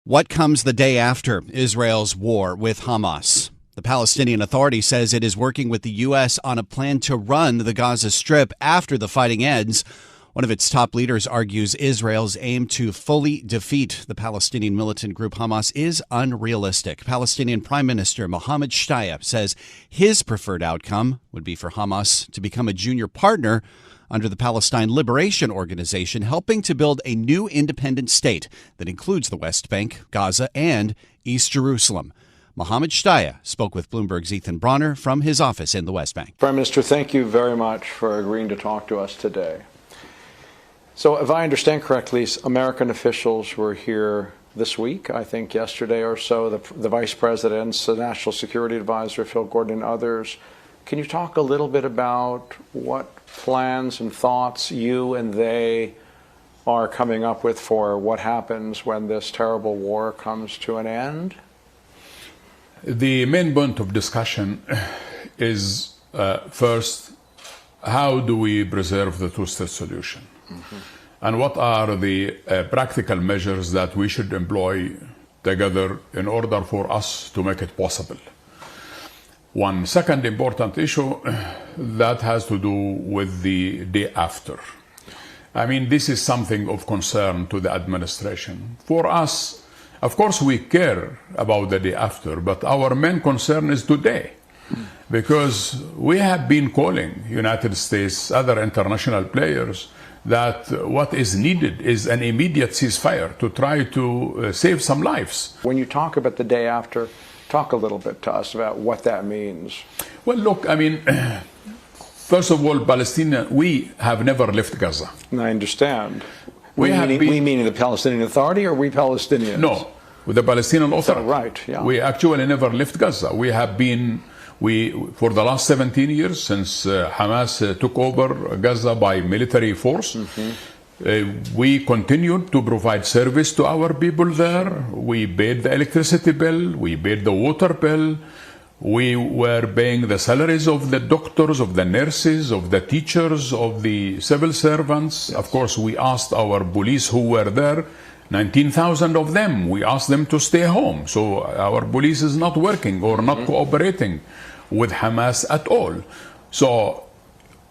What comes the day after Israel's war with Hamas? The Palestinian Authority says it is working with the U.S. on a plan to run the Gaza Strip after the fighting ends. One of its top leaders argues Israel's aim to fully defeat the Palestinian militant group Hamas is unrealistic. Palestinian Prime Minister Mohammad says his preferred outcome would be for Hamas to become a junior partner under the Palestine Liberation Organization, helping to build a new independent state that includes the West Bank, Gaza, and East Jerusalem. Mohammad spoke with Bloomberg's Ethan Bronner from his office in the West Bank. Prime Minister, thank you very much for agreeing to talk to us today. So if I understand correctly, American officials were here this week, I think yesterday or so, the Vice President's the National Security Advisor, Phil Gordon, and others. Can you talk a little bit about what plans and thoughts you and they are coming up with for what happens when this terrible war comes to an end? The main point of discussion is, first, how do we preserve the two-state solution? Mm-hmm. And what are the practical measures that we should employ together in order for us to make it possible? One second important issue that has to do with the day after. I mean, this is something of concern to the administration. For us, of course, we care about the day after, but our main concern is today. Because we have been calling United States, other international players, that what is needed is an immediate ceasefire to try to save some lives. When you talk about the day after, talk a little bit to us about what that means. Well, look, I mean, first of all, Palestinian, we have never left Gaza. I understand. We meaning the Palestinian Authority, or we Palestinians? No, with the Palestinian Authority. Oh, right, yeah. We actually never left Gaza. We have been, for the last 17 years, since Hamas took over Gaza by military force, we continued to provide service to our people there. We paid the electricity bill, we paid the water bill, we were paying the salaries of the doctors, of the nurses, of the teachers, of the civil servants. Yes. Of course, we asked our police who were there, 19,000 of them, we asked them to stay home. So our police is not working or not cooperating with Hamas at all. So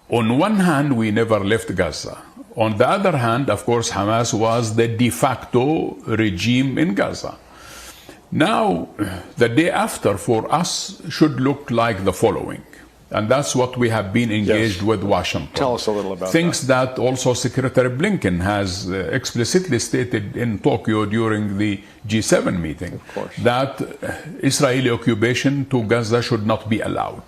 on one hand, we never left Gaza. On the other hand, of course, Hamas was the de facto regime in Gaza. Now, the day after for us should look like the following. And that's what we have been engaged with Washington. Tell us a little about Things that also Secretary Blinken has explicitly stated in Tokyo during the G7 meeting, that Israeli occupation to Gaza should not be allowed.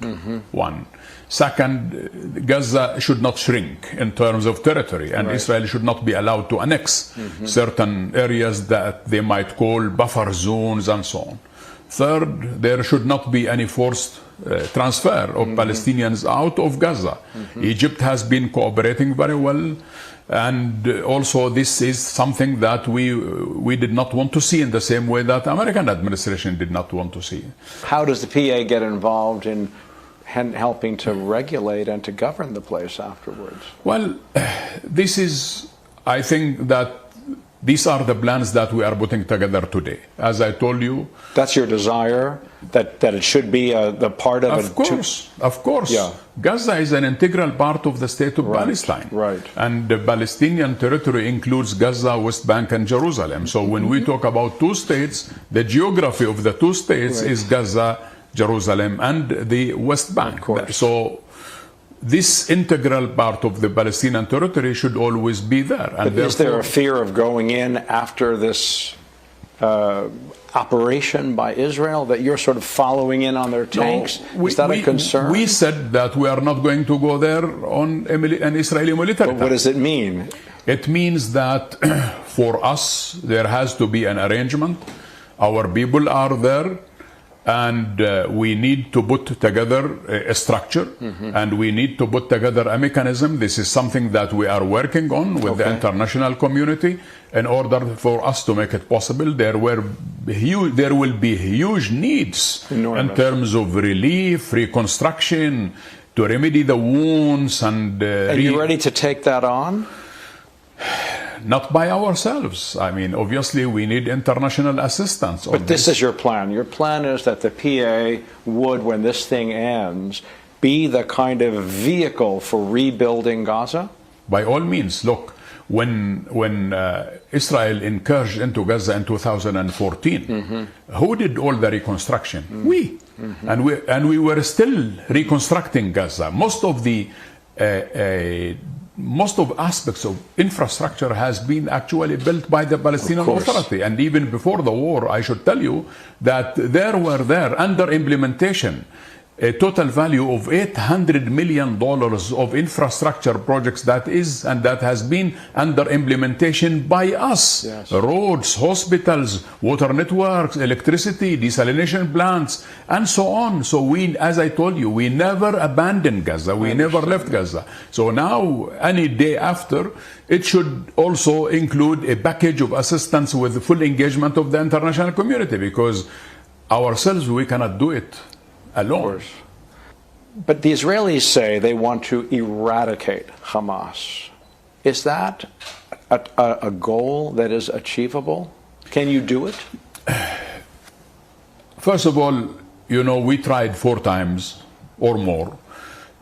One. Second, Gaza should not shrink in terms of territory, and Israel should not be allowed to annex certain areas that they might call buffer zones and so on. Third, there should not be any forced transfer of Palestinians out of Gaza. Egypt has been cooperating very well, and also this is something that we did not want to see in the same way that the American administration did not want to see. How does the PA get involved in helping to regulate and to govern the place afterwards? Well, this is, I think that these are the plans that we are putting together today. As I told you, that's your desire, that it should be the part of it. Of course. Yeah. Gaza is an integral part of the state of Palestine. Right. And the Palestinian territory includes Gaza, West Bank, and Jerusalem. So when we talk about two states, the geography of the two states is Gaza, Jerusalem, and the West Bank. So this integral part of the Palestinian territory should always be there. And but is there a fear of going in after this operation by Israel, that you're sort of following in on their tanks? Is that a concern? We said that we are not going to go there on an Israeli military tank. What does it mean? It means that for us, there has to be an arrangement. Our people are there. And we need to put together a structure, and we need to put together a mechanism. This is something that we are working on with the international community in order for us to make it possible. There will be huge needs in terms of relief, reconstruction, to remedy the wounds. And you ready to take that on? not by ourselves. I mean, obviously, we need international assistance. But this is your plan. Your plan is that the PA would, when this thing ends, be the kind of vehicle for rebuilding Gaza? By all means, look, when Israel incurged into Gaza in 2014, who did all the reconstruction? We. And we were still reconstructing Gaza. Most of aspects of infrastructure has been actually built by the Palestinian Authority. And even before the war, I should tell you that there under implementation a total value of $800 million of infrastructure projects that has been under implementation by us. Yes. Roads, hospitals, water networks, electricity, desalination plants, and so on. So we, as I told you, we never abandoned Gaza. We never left Gaza. So now, any day after, it should also include a package of assistance with full engagement of the international community, because ourselves, we cannot do it alone. But the Israelis say they want to eradicate Hamas. Is that a goal that is achievable? Can you do it? First of all, we tried 4 times or more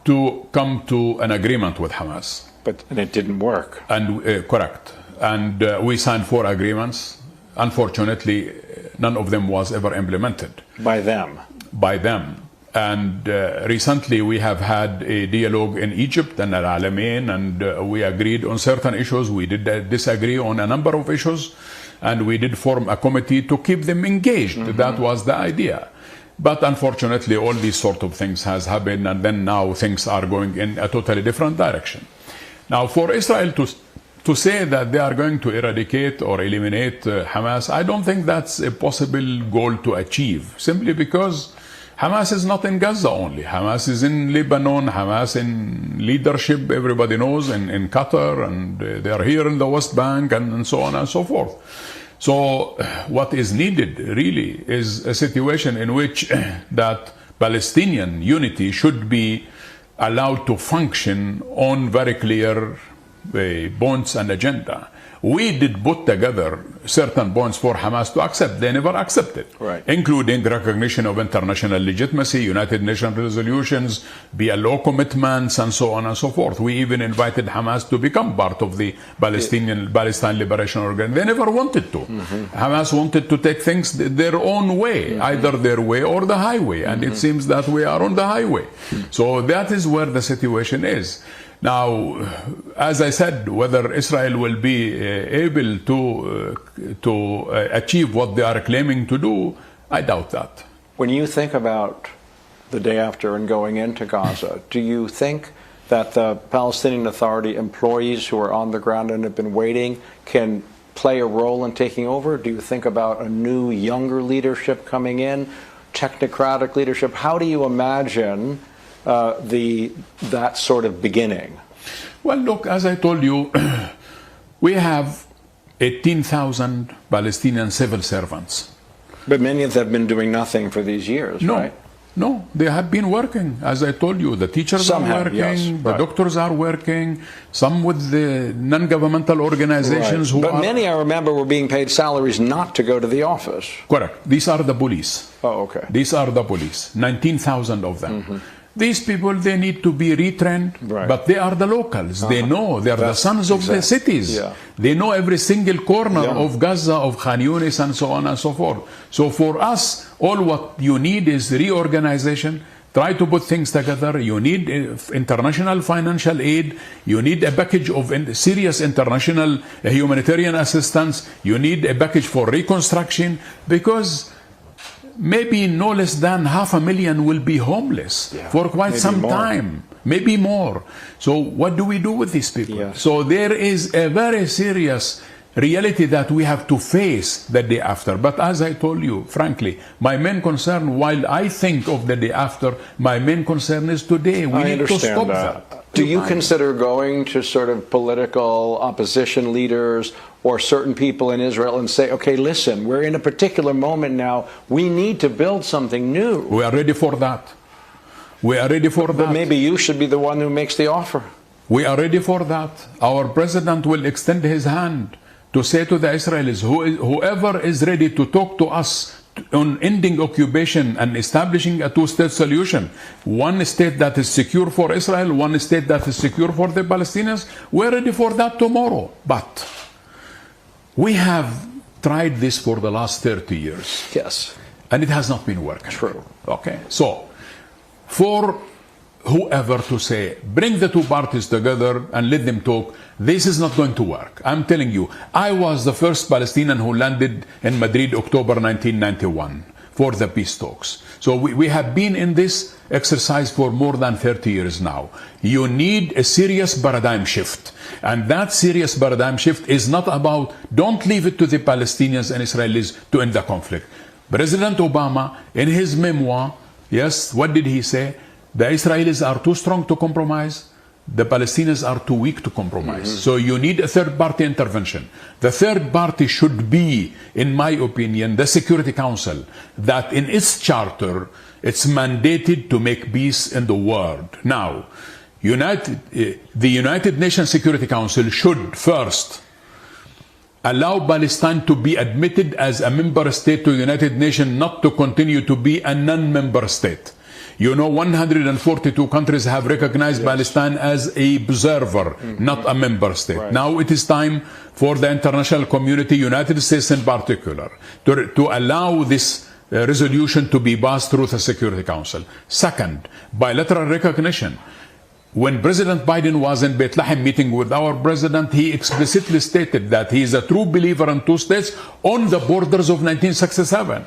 to come to an agreement with Hamas. And it didn't work. And correct. And we signed 4 agreements. Unfortunately, none of them was ever implemented. By them? By them. And recently we have had a dialogue in Egypt and Al Alamein, and we agreed on certain issues. We did disagree on a number of issues, and we did form a committee to keep them engaged. That was the idea. But unfortunately, all these sort of things has happened, and then now things are going in a totally different direction. Now, for Israel to say that they are going to eradicate or eliminate Hamas, I don't think that's a possible goal to achieve, simply because Hamas is not in Gaza only. Hamas is in Lebanon, Hamas in leadership, everybody knows, in Qatar, and they are here in the West Bank, and so on and so forth. So what is needed really is a situation in which that Palestinian unity should be allowed to function on very clear bonds and agenda. We did put together certain bonds for Hamas to accept. They never accepted, including recognition of international legitimacy, United Nations resolutions, BLO commitments, and so on and so forth. We even invited Hamas to become part of the Palestine Liberation Organization. They never wanted to. Hamas wanted to take things their own way, either their way or the highway, and it seems that we are on the highway. So that is where the situation is. Now, as I said, whether Israel will be able to achieve what they are claiming to do, I doubt that. When you think about the day after and going into Gaza, do you think that the Palestinian Authority employees who are on the ground and have been waiting can play a role in taking over? Do you think about a new, younger leadership coming in, technocratic leadership? How do you imagine that sort of beginning? Well, look, as I told you, we have 18,000 Palestinian civil servants. But many of them have been doing nothing for these years, right? No, they have been working. As I told you, the teachers are working, the doctors are working, some with the non-governmental organizations who But many, I remember, were being paid salaries not to go to the office. Correct. These are the police. Oh, okay. These are the police, 19,000 of them. These people, they need to be retrained, but they are the locals. They know, they are the sons of the cities. They know every single corner of Gaza, of Khan Yunis, and so on and so forth. So for us, all what you need is reorganization. Try to put things together. You need international financial aid. You need a package of serious international humanitarian assistance. You need a package for reconstruction, because maybe no less than 500,000 will be homeless for quite some time, maybe more. So what do we do with these people? So there is a very serious reality that we have to face the day after. But as I told you, frankly, my main concern, while I think of the day after, my main concern is today. We need to stop that. Do you consider going to sort of political opposition leaders or certain people in Israel and say, okay, listen, we're in a particular moment now. We need to build something new. We are ready for that. We are ready for that. But maybe you should be the one who makes the offer. We are ready for that. Our president will extend his hand to say to the Israelis, whoever is ready to talk to us on ending occupation and establishing a two-state solution, one state that is secure for Israel, one state that is secure for the Palestinians, we're ready for that tomorrow. But we have tried this for the last 30 years. Yes. And it has not been working. True. Okay. So, for whoever to say, bring the two parties together and let them talk, this is not going to work. I'm telling you, I was the first Palestinian who landed in Madrid, October 1991, for the peace talks. So we have been in this exercise for more than 30 years now. You need a serious paradigm shift. And that serious paradigm shift is not about, don't leave it to the Palestinians and Israelis to end the conflict. President Obama, in his memoir, yes, what did he say? The Israelis are too strong to compromise. The Palestinians are too weak to compromise. So you need a third-party intervention. The third party should be, in my opinion, the Security Council, that in its charter, it's mandated to make peace in the world. Now, the United Nations Security Council should first allow Palestine to be admitted as a member state to the United Nations, not to continue to be a non-member state. You know, 142 countries have recognized Palestine as an observer, not a member state. Right. Now it is time for the international community, United States in particular, to allow this resolution to be passed through the Security Council. Second, bilateral recognition. When President Biden was in Bethlehem meeting with our president, he explicitly stated that he is a true believer in two states on the borders of 1967.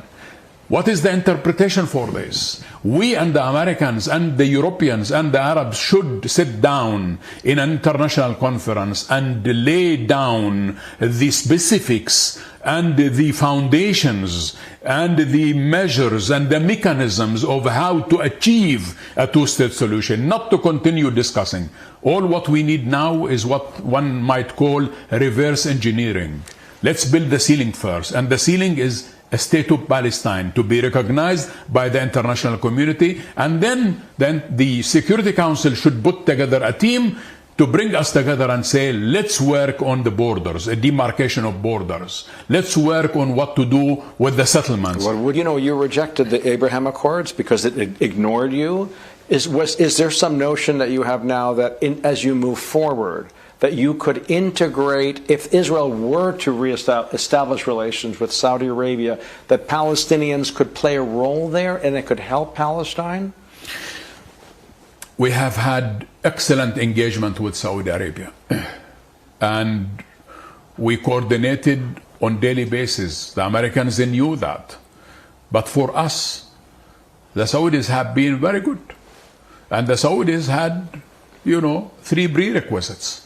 What is the interpretation for this? We and the Americans and the Europeans and the Arabs should sit down in an international conference and lay down the specifics and the foundations and the measures and the mechanisms of how to achieve a two-state solution, not to continue discussing. All what we need now is what one might call reverse engineering. Let's build the ceiling first, and the ceiling is a state of Palestine to be recognized by the international community, and then the Security Council should put together a team to bring us together and say, let's work on the borders, a demarcation of borders. Let's work on what to do with the settlements. Well, you know, you rejected the Abraham Accords because it ignored you. Is there some notion that you have now that as you move forward, that you could integrate, if Israel were to establish relations with Saudi Arabia, that Palestinians could play a role there and it could help Palestine? We have had excellent engagement with Saudi Arabia. And we coordinated on daily basis. The Americans knew that. But for us, the Saudis have been very good. And the Saudis had, you know, 3 prerequisites.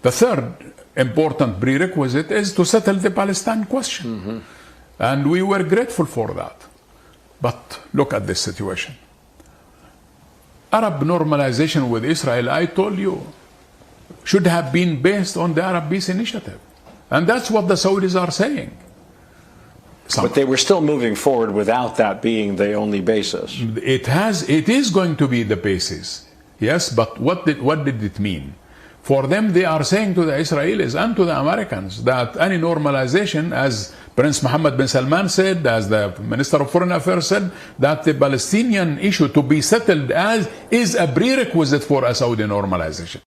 The third important prerequisite is to settle the Palestine question. And we were grateful for that. But look at this situation. Arab normalization with Israel, I told you, should have been based on the Arab Peace Initiative. And that's what the Saudis are saying. But they were still moving forward without that being the only basis. It is going to be the basis. Yes, but what did it mean? For them, they are saying to the Israelis and to the Americans that any normalization, as Prince Mohammad bin Salman said, as the Minister of Foreign Affairs said, that the Palestinian issue to be settled is a prerequisite for a Saudi normalization.